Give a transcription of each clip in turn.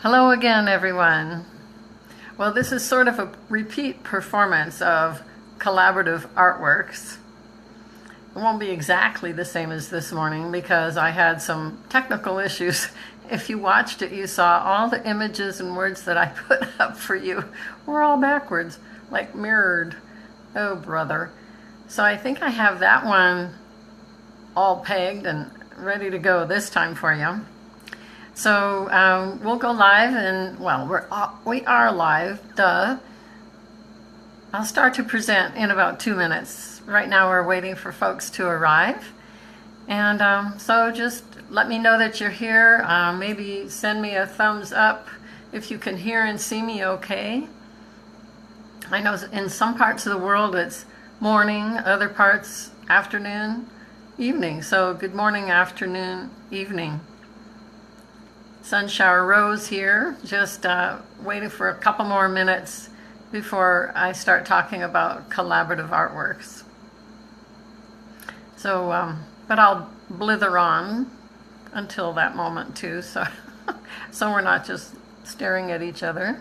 Hello again, everyone. Well, this is sort of a repeat performance of collaborative artworks. It won't be exactly the same as this morning because I had some technical issues. If you watched it, you saw all the images and words that I put up for you were all backwards, like mirrored. Oh, brother. So I think I have that one all pegged and ready to go this time for you. So we'll go live, and well, we are live, duh. I'll start to present in about 2 minutes. Right now we're waiting for folks to arrive. And so just let me know that you're here. Maybe send me a thumbs up if you can hear and see me okay. I know in some parts of the world it's morning, other parts afternoon, evening. So good morning, afternoon, evening. Sunshower Rose here, just waiting for a couple more minutes before I start talking about collaborative artworks. So, but I'll blither on until that moment too, so, so we're not just staring at each other.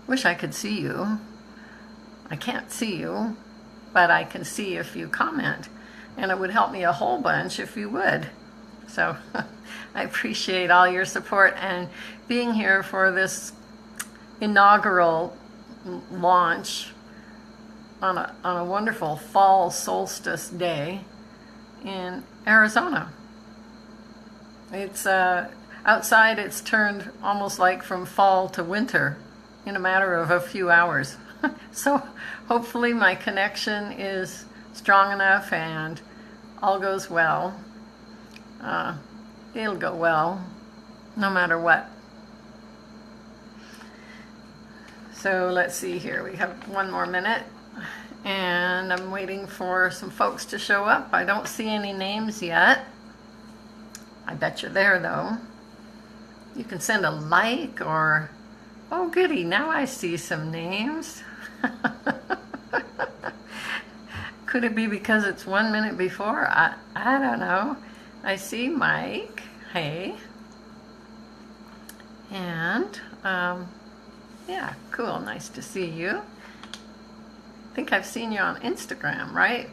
Wish I could see you. I can't see you, but I can see if you comment, and it would help me a whole bunch if you would. So I appreciate all your support and being here for this inaugural launch on a wonderful Fall Solstice day in Arizona. It's outside, it's turned almost like from fall to winter in a matter of a few hours. So hopefully my connection is strong enough and all goes well. It'll go well, no matter what. So let's see here. We have 1 more minute, and I'm waiting for some folks to show up. I don't see any names yet. I bet you're there, though. You can send a like or, oh, goody, now I see some names. Could it be because it's 1 minute before? I don't know. I see Mike, hey, and yeah, cool, nice to see you. I think I've seen you on Instagram, right?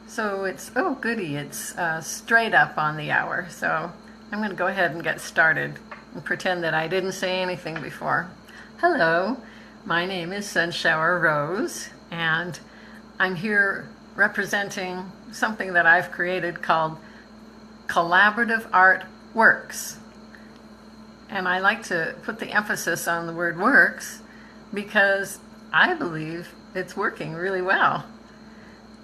So it's, oh goody, it's straight up on the hour, so I'm going to go ahead and get started and pretend that I didn't say anything before. Hello, my name is Sunshower Rose, and I'm here representing something that I've created called Collaborative Art Works. And I like to put the emphasis on the word works because I believe it's working really well.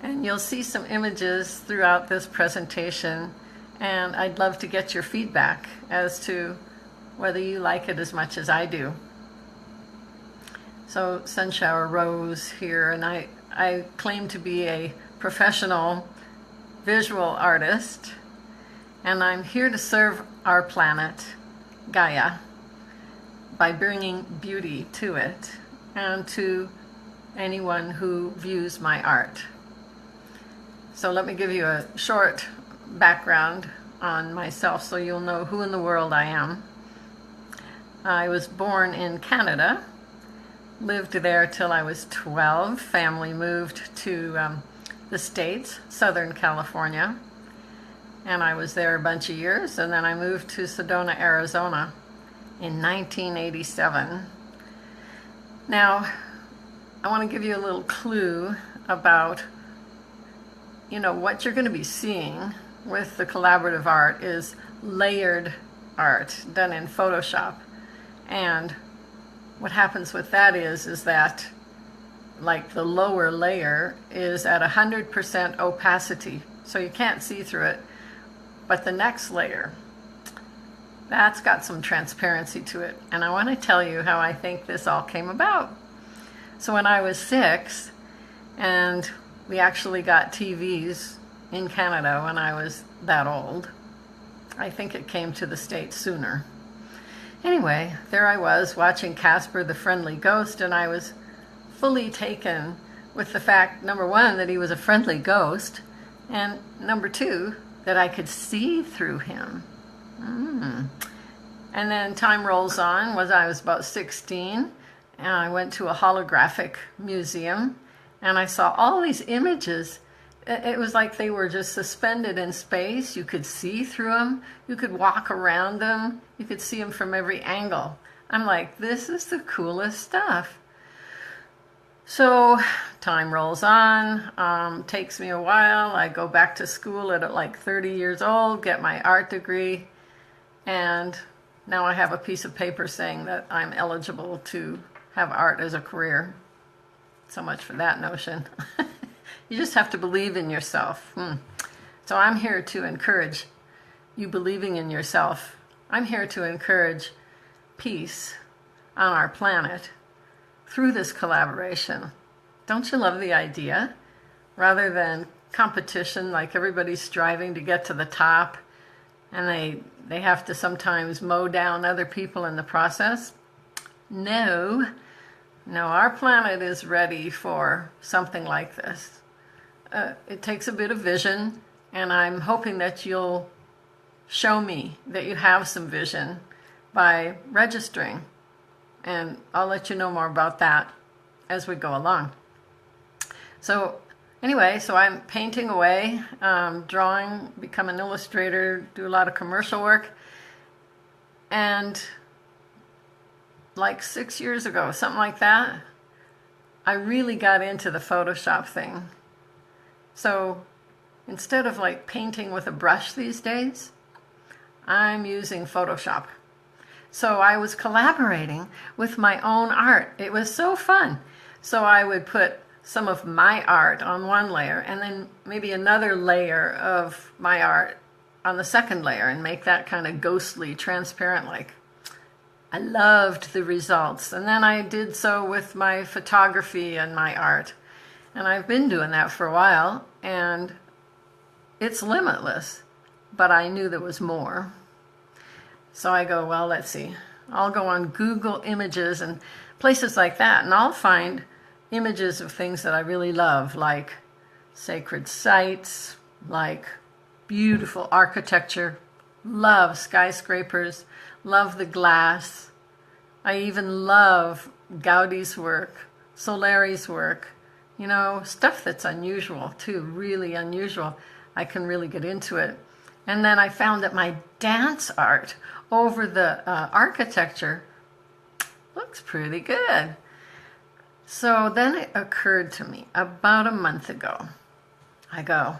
And you'll see some images throughout this presentation, and I'd love to get your feedback as to whether you like it as much as I do. So Sunshower Rose here, and I claim to be a professional visual artist, and I'm here to serve our planet, Gaia, by bringing beauty to it and to anyone who views my art. So let me give you a short background on myself so you'll know who in the world I am. I was born in Canada, lived there till I was 12. Family moved to the States, Southern California, and I was there a bunch of years, and then I moved to Sedona, Arizona in 1987. Now, I want to give you a little clue about, you know, what you're going to be seeing with the collaborative art is layered art done in Photoshop. And what happens with that is that, like, the lower layer is at 100% opacity, so you can't see through it. But the next layer, that's got some transparency to it. And I want to tell you how I think this all came about. So when I was 6, and we actually got TVs in Canada when I was that old, I think it came to the States sooner. Anyway, there I was watching Casper the Friendly Ghost, and I was fully taken with the fact, number one, that he was a friendly ghost, and number two, that I could see through him. And then time rolls on. I was about 16, and I went to a holographic museum, and I saw all these images. It was like they were just suspended in space. You could see through them. You could walk around them. You could see them from every angle. I'm like, this is the coolest stuff. So time rolls on, takes me a while. I go back to school at like 30 years old, get my art degree, and now I have a piece of paper saying that I'm eligible to have art as a career. So much for that notion. You just have to believe in yourself. So I'm here to encourage you believing in yourself. I'm here to encourage peace on our planet through this collaboration. Don't you love the idea? Rather than competition, like everybody's striving to get to the top, and they have to sometimes mow down other people in the process. No, our planet is ready for something like this. It takes a bit of vision, and I'm hoping that you'll show me that you have some vision by registering. And I'll let you know more about that as we go along. So anyway, so I'm painting away, drawing, become an illustrator, do a lot of commercial work. And like 6 years ago, something like that, I really got into the Photoshop thing. So instead of like painting with a brush these days, I'm using Photoshop. So I was collaborating with my own art. It was so fun. So I would put some of my art on one layer and then maybe another layer of my art on the second layer and make that kind of ghostly, transparent like. I loved the results. And then I did so with my photography and my art. And I've been doing that for a while, and it's limitless. But I knew there was more. So I go, well, let's see. I'll go on Google Images and places like that, and I'll find images of things that I really love, like sacred sites, like beautiful architecture, love skyscrapers, love the glass. I even love Gaudi's work, Solari's work, you know, stuff that's unusual too, really unusual. I can really get into it. And then I found that my dance art over the architecture looks pretty good. So then it occurred to me about a month ago. I go,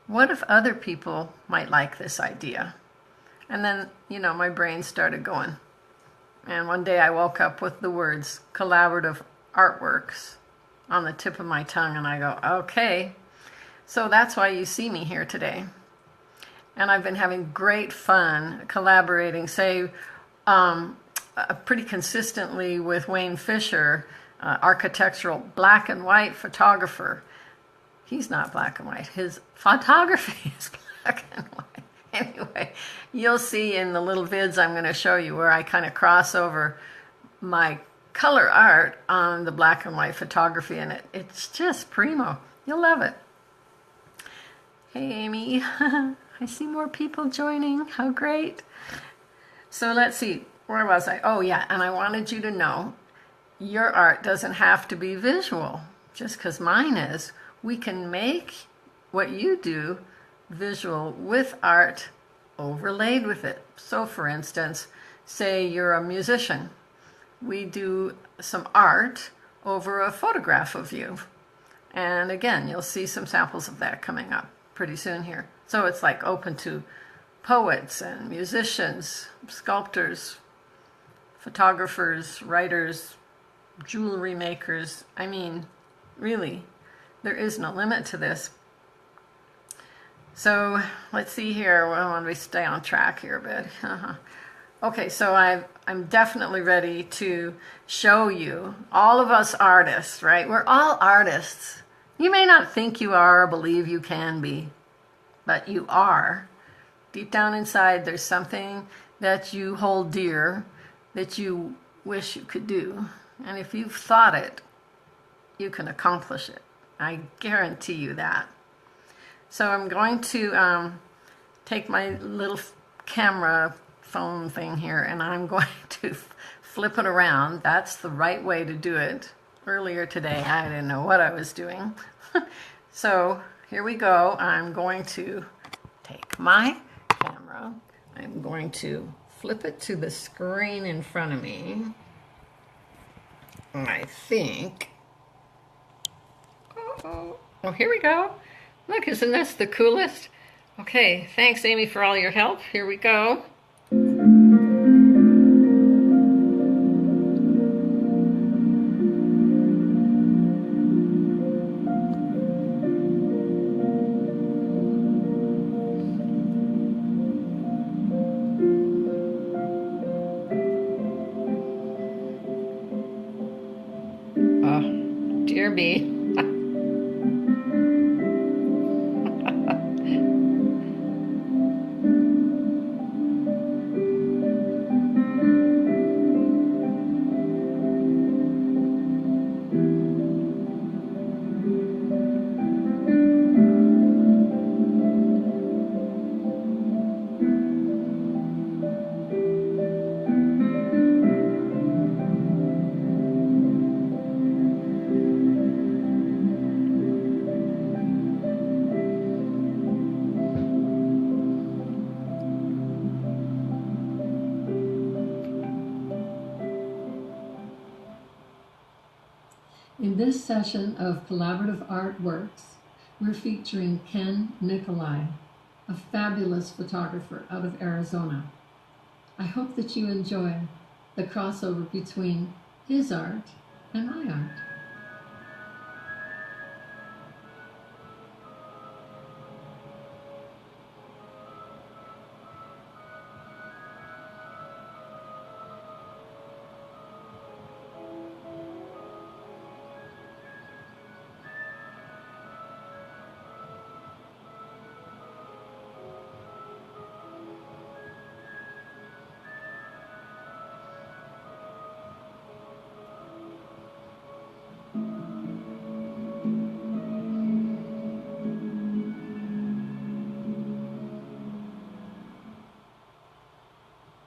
what if other people might like this idea? And then, you know, my brain started going. And one day I woke up with the words collaborative artworks on the tip of my tongue, and I go, okay. So that's why you see me here today. And I've been having great fun collaborating, say, pretty consistently with Wayne Fisher, architectural black and white photographer. He's not black and white. His photography is black and white. Anyway, you'll see in the little vids I'm going to show you where I kind of cross over my color art on the black and white photography, and it's just primo. You'll love it. Hey, Amy. I see more people joining. How great. So let's see. Where was I? Oh, yeah. And I wanted you to know your art doesn't have to be visual. Just because mine is. We can make what you do visual with art overlaid with it. So, for instance, say you're a musician. We do some art over a photograph of you. And again, you'll see some samples of that coming up pretty soon here. So it's like open to poets and musicians, sculptors, photographers, writers, jewelry makers. I mean, really, there is no limit to this. So let's see here. Well, I want to stay on track here a bit. Okay, so I'm definitely ready to show you, all of us artists, right? We're all artists. You may not think you are or believe you can be, but you are. Deep down inside, there's something that you hold dear that you wish you could do. And if you've thought it, you can accomplish it. I guarantee you that. So I'm going to take my little camera phone thing here, and I'm going to flip it around. That's the right way to do it. Earlier today, I didn't know what I was doing. So here we go. I'm going to take my camera. I'm going to flip it to the screen in front of me. I think. Oh, here we go. Look, isn't this the coolest? Okay, thanks, Amy, for all your help. Here we go. Oh, dear me. In this session of Collaborative Artworks, we're featuring Ken Nicolai, a fabulous photographer out of Arizona. I hope that you enjoy the crossover between his art and my art.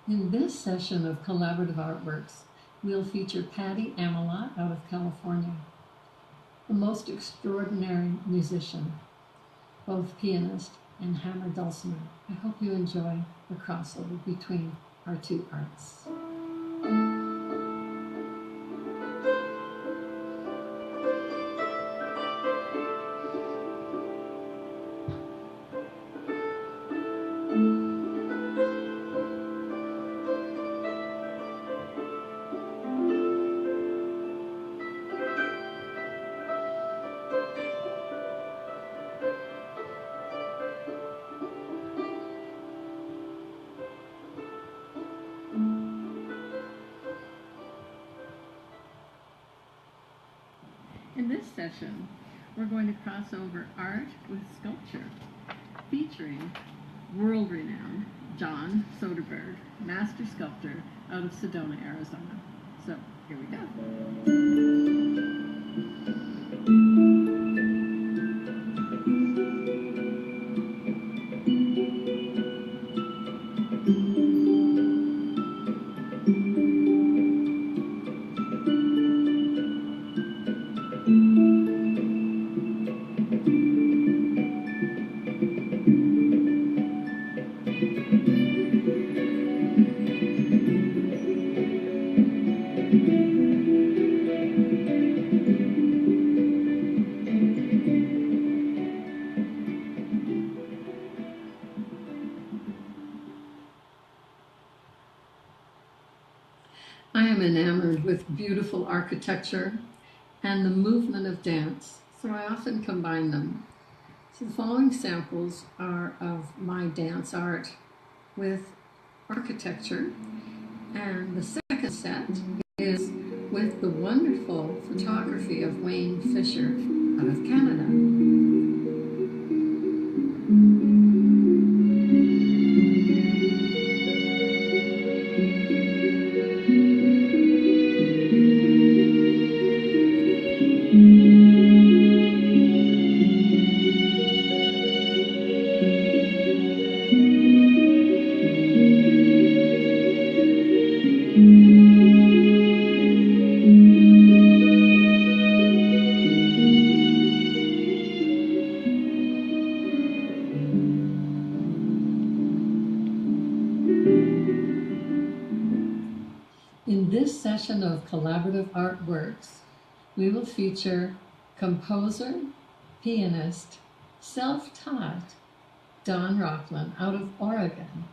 In this session of Collaborative Artworks, we'll feature Patty Amelot out of California, the most extraordinary musician, both pianist and hammer dulcimer. I hope you enjoy the crossover between our two arts. In this session, we're going to cross over art with sculpture, featuring world-renowned John Soderberg, master sculptor out of Sedona, Arizona. So, here we go. I am enamored with beautiful architecture and the movement of dance, so I often combine them. So the following samples are of my dance art with architecture, and the second set is with the wonderful photography of Wayne Fisher out of Canada. In this session of Collaborative Artworks, we will feature composer, pianist, self-taught Don Rockland out of Oregon.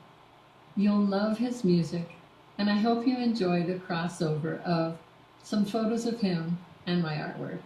You'll love his music, and I hope you enjoy the crossover of some photos of him and my artwork.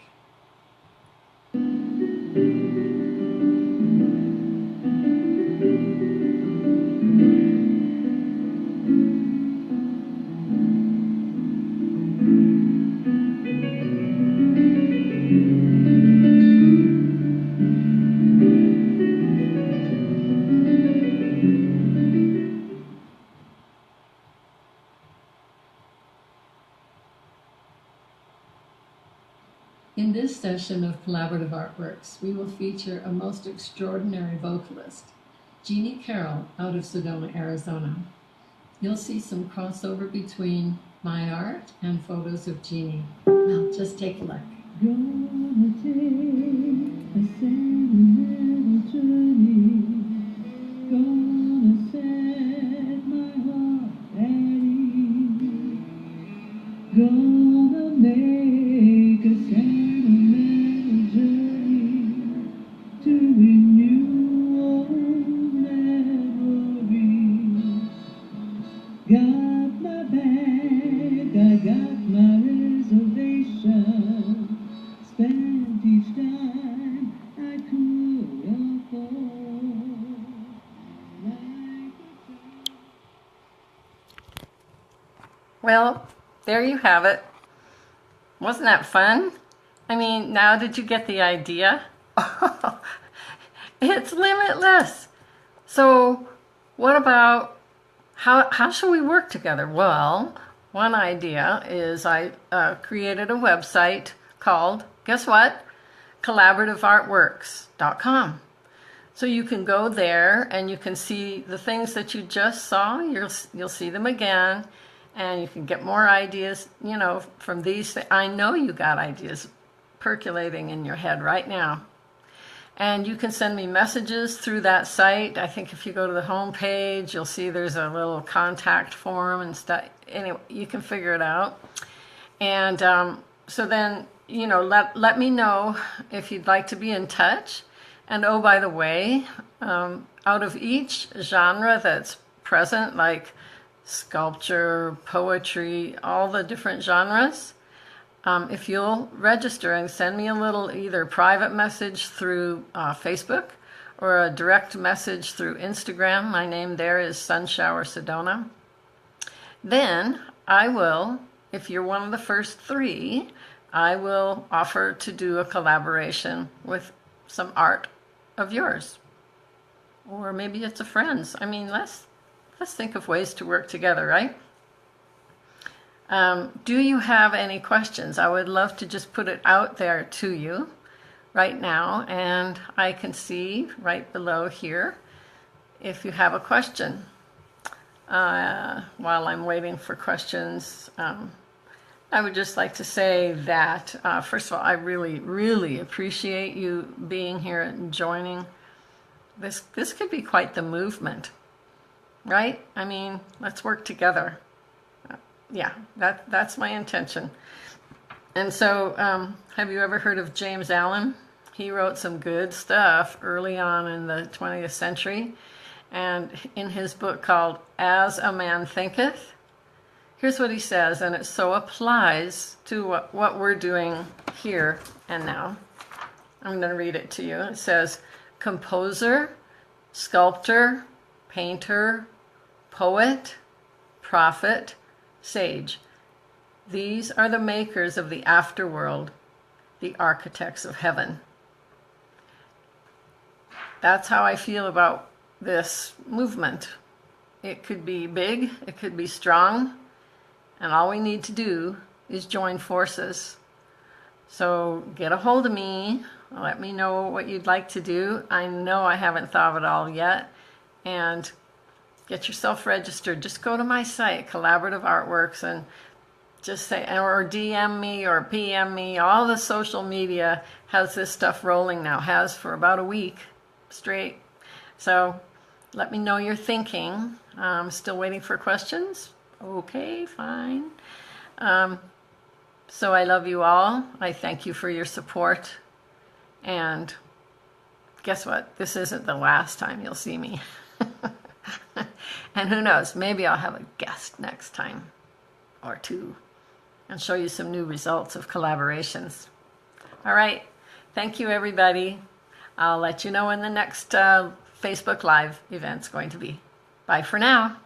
In this session of Collaborative Artworks, we will feature a most extraordinary vocalist, Jeannie Carroll out of Sedona, Arizona. You'll see some crossover between my art and photos of Jeannie. Now, just take a look. Gonna take a sentimental journey. Gonna set my heart at ease. Gonna make a sentimental journey to renew old memories. Got my bag, I got my reservation. Spent each time I could afford. Well, there you have it. Wasn't that fun? I mean, now did you get the idea? It's limitless. So what about how should we work together? Well, one idea is I created a website called, guess what? collaborativeartworks.com. So you can go there and you can see the things that you just saw. You'll see them again. And you can get more ideas, you know, from these. I know you got ideas percolating in your head right now. And you can send me messages through that site. I think if you go to the home page, you'll see there's a little contact form and stuff. Anyway, you can figure it out. And so then, you know, let me know if you'd like to be in touch. And oh, by the way, out of each genre that's present, like sculpture, poetry, all the different genres. If you'll register and send me a little either private message through Facebook or a direct message through Instagram, my name there is Sunshower Sedona, then I will, if you're one of the first 3, I will offer to do a collaboration with some art of yours. Or maybe it's a friend's. I mean, let's think of ways to work together, right? Do you have any questions? I would love to just put it out there to you right now, and I can see right below here if you have a question. While I'm waiting for questions, I would just like to say that, first of all, I really, really appreciate you being here and joining. This could be quite the movement. Right? I mean, let's work together. Yeah, that's my intention. And so, have you ever heard of James Allen? He wrote some good stuff early on in the 20th century. And in his book called As a Man Thinketh, here's what he says, and it so applies to what we're doing here and now. I'm going to read it to you. It says, composer, sculptor, painter, poet, prophet, sage. These are the makers of the afterworld, the architects of heaven. That's how I feel about this movement. It could be big, it could be strong, and all we need to do is join forces. So get a hold of me, let me know what you'd like to do. I know I haven't thought of it all yet, and get yourself registered. Just go to my site, Collaborative Artworks, and just say, or DM me or PM me. All the social media has this stuff rolling now, has for about a week straight. So let me know your thinking. I'm still waiting for questions. Okay, fine. So I love you all. I thank you for your support. And guess what? This isn't the last time you'll see me. And who knows, maybe I'll have a guest next time or two and show you some new results of collaborations. All right. Thank you, everybody. I'll let you know when the next Facebook Live event's going to be. Bye for now.